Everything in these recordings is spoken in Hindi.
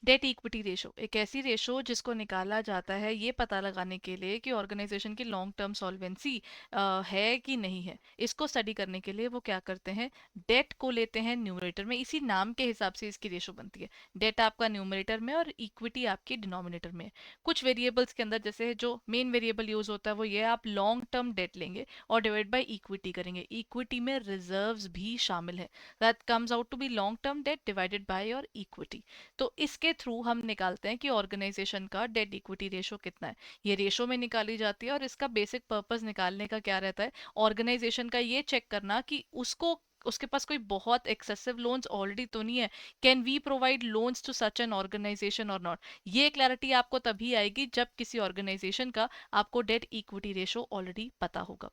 डेट इक्विटी रेशो एक ऐसी रेशो जिसको निकाला जाता है ये पता लगाने के लिए कि ऑर्गेनाइजेशन की लॉन्ग टर्म सॉल्वेंसी है कि नहीं है। इसको स्टडी करने के लिए वो क्या करते हैं, डेट को लेते हैं न्यूमरेटर में, इसी नाम के हिसाब से इसकी रेशो बनती है। डेट आपका न्यूमरेटर में और इक्विटी आपकी डिनोमिनेटर में है। कुछ वेरिएबल्स के अंदर जैसे जो मेन वेरिएबल यूज होता है वो ये, आप लॉन्ग टर्म डेट लेंगे और डिवाइड बाई इक्विटी करेंगे। इक्विटी में रिजर्व्स भी शामिल है, that comes out to be long term debt divided by your equity. तो इसके थ्रू हम निकालते हैं कि ऑर्गेनाइजेशन का डेट इक्विटी रेशो कितना है। ये रेशो में निकाली जाती है और इसका बेसिक पर्पस निकालने का क्या रहता है, ऑर्गेनाइजेशन का ये चेक करना कि उसको उसके पास कोई बहुत एक्सेसिव लोन्स ऑलरेडी तो नहीं है। Can we provide loans to such an organisation और नॉट। ये क्लैरिटी आपको तभी आएगी जब किसी ऑर्गेनाइजेशन का आपको डेट इक्विटी रेशो ऑलरेडी पता होगा।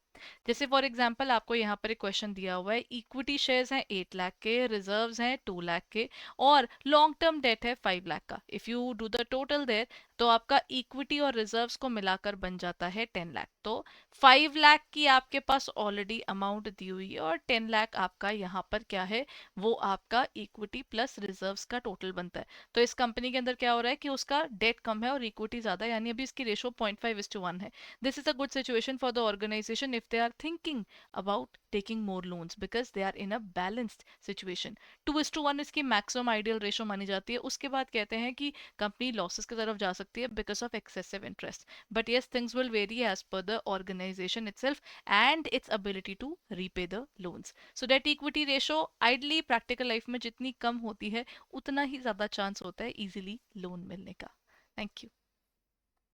जैसे फॉर एग्जांपल आपको यहाँ पर एक क्वेश्चन दिया हुआ है, इक्विटी शेयर्स हैं 8 लाख के, रिजर्व्स हैं 2 लाख के और लॉन्ग टर्म डेट है 5 लाख का। If you do the total there तो आपका इक्विटी और रिजर्व्स को मिलाकर बन जाता है 10 लाख। तो 5 लाख की आपके पास ऑलरेडी अमाउंट दी हुई है और 10 लाख आपका यहाँ पर क्या है, वो आपका इक्विटी प्लस रिजर्व्स का टोटल बनता है। तो इस कंपनी के अंदर क्या हो रहा है कि उसका डेट कम है और इक्विटी ज्यादा है, यानी अभी इसकी रेशो 0.5:1 है। This is a good situation for the organization if they are thinking about taking more loans because they are in a balanced situation. 2:1 इसकी मैक्सिमम आइडियल रेशो मानी जाती है। उसके बाद कहते हैं कि कंपनी लॉसेस की तरफ जा सकती है because of excessive interest. But yes, things will vary as per the organisation itself and its ability to repay the loans. So debt equity ratio ideally practical life में जितनी कम होती है उतना ही ज्यादा चांस होता है इजीली लोन मिलने का। Thank you.